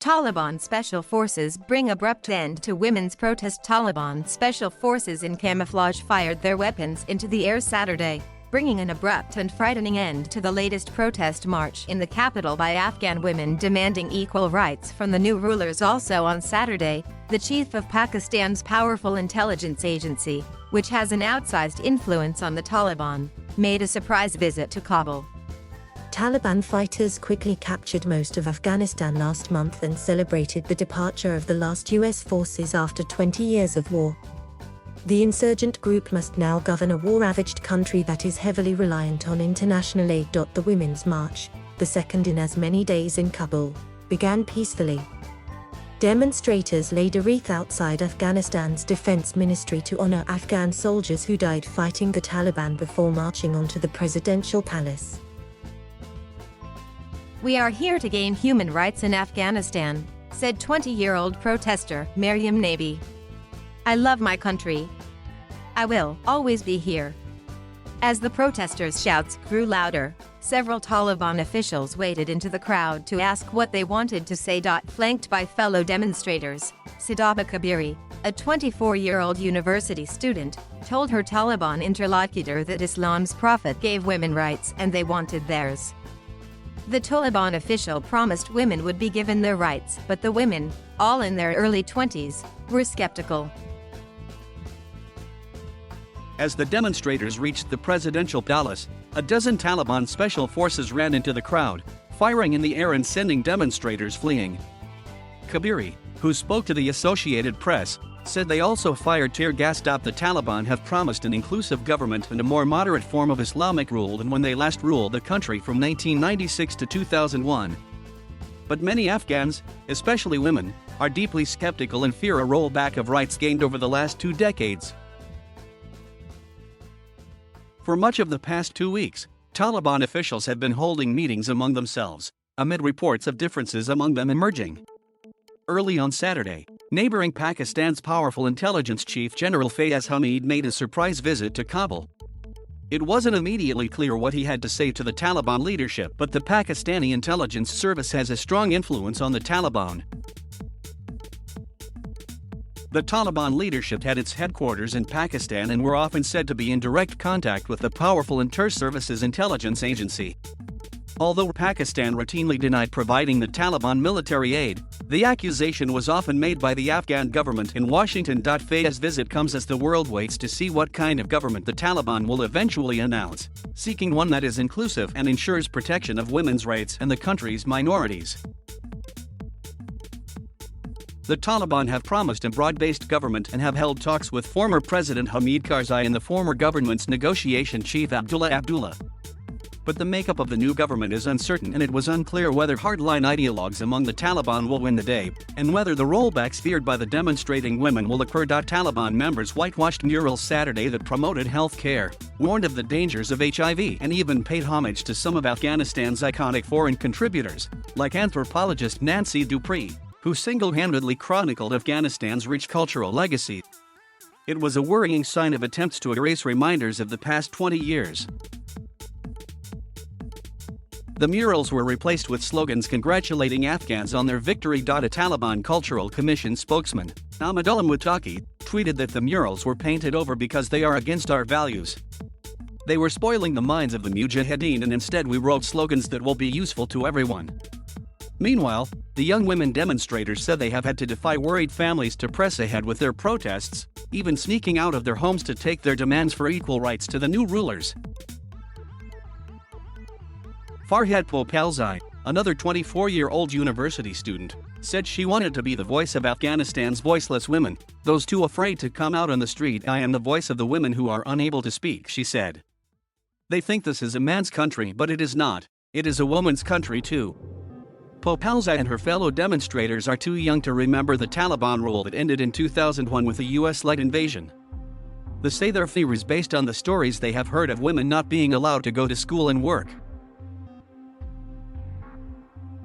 Taliban special forces bring abrupt end to women's protest. Taliban special forces in camouflage fired their weapons into the air Saturday, bringing an abrupt and frightening end to the latest protest march in the capital by Afghan women demanding equal rights from the new rulers. Also on Saturday, the chief of Pakistan's powerful intelligence agency, which has an outsized influence on the Taliban, made a surprise visit to Kabul. Taliban fighters quickly captured most of Afghanistan last month and celebrated the departure of the last US forces after 20 years of war. The insurgent group must now govern a war-ravaged country that is heavily reliant on international aid. The Women's March, the second in as many days in Kabul, began peacefully. Demonstrators laid a wreath outside Afghanistan's defense ministry to honor Afghan soldiers who died fighting the Taliban before marching onto the presidential palace. "We are here to gain human rights in Afghanistan," said 20-year-old protester Maryam Nabi. "I love my country. I will always be here." As the protesters' shouts grew louder, several Taliban officials waded into the crowd to ask what they wanted to say. Flanked by fellow demonstrators, Sadaba Kabiri, a 24-year-old university student, told her Taliban interlocutor that Islam's prophet gave women rights and they wanted theirs. The Taliban official promised women would be given their rights, but the women, all in their early 20s, were skeptical. As the demonstrators reached the presidential palace, a dozen Taliban special forces ran into the crowd, firing in the air and sending demonstrators fleeing. Kabiri, who spoke to the Associated Press, said they also fired tear gas. The Taliban have promised an inclusive government and a more moderate form of Islamic rule than when they last ruled the country from 1996 to 2001. But many Afghans, especially women, are deeply skeptical and fear a rollback of rights gained over the last 2 decades. For much of the past 2 weeks, Taliban officials have been holding meetings among themselves, amid reports of differences among them emerging. Early on Saturday, neighboring Pakistan's powerful intelligence chief General Fayez Hamid made a surprise visit to Kabul. It wasn't immediately clear what he had to say to the Taliban leadership, but the Pakistani intelligence service has a strong influence on the Taliban. The Taliban leadership had its headquarters in Pakistan and were often said to be in direct contact with the powerful Inter-Services Intelligence Agency. Although Pakistan routinely denied providing the Taliban military aid, the accusation was often made by the Afghan government in Washington. Fayez's visit comes as the world waits to see what kind of government the Taliban will eventually announce, seeking one that is inclusive and ensures protection of women's rights and the country's minorities. The Taliban have promised a broad-based government and have held talks with former President Hamid Karzai and the former government's negotiation chief Abdullah. But the makeup of the new government is uncertain, and it was unclear whether hardline ideologues among the Taliban will win the day, and whether the rollbacks feared by the demonstrating women will occur. Taliban members whitewashed murals Saturday that promoted health care, warned of the dangers of HIV, and even paid homage to some of Afghanistan's iconic foreign contributors, like anthropologist Nancy Dupree, who single-handedly chronicled Afghanistan's rich cultural legacy. It was a worrying sign of attempts to erase reminders of the past 20 years. The murals were replaced with slogans congratulating Afghans on their victory. A Taliban Cultural Commission spokesman, Ahmadullah Muttaqi, tweeted that the murals were painted over because they are against our values. They were spoiling the minds of the mujahideen, and instead we wrote slogans that will be useful to everyone. Meanwhile, the young women demonstrators said they have had to defy worried families to press ahead with their protests, even sneaking out of their homes to take their demands for equal rights to the new rulers. Farhad Popalzai, another 24-year-old university student, said she wanted to be the voice of Afghanistan's voiceless women, those too afraid to come out on the street. "I am the voice of the women who are unable to speak," she said. "They think this is a man's country, but it is not. It is a woman's country too." Popalzai and her fellow demonstrators are too young to remember the Taliban rule that ended in 2001 with a US-led invasion. They say their fear is based on the stories they have heard of women not being allowed to go to school and work.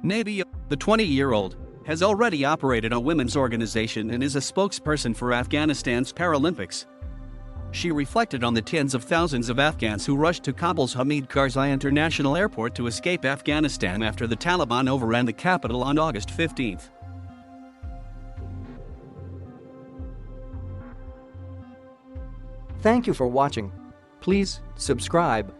Nabi, the 20-year-old, has already operated a women's organization and is a spokesperson for Afghanistan's Paralympics. She reflected on the tens of thousands of Afghans who rushed to Kabul's Hamid Karzai International Airport to escape Afghanistan after the Taliban overran the capital on August 15. Thank you for watching. Please subscribe.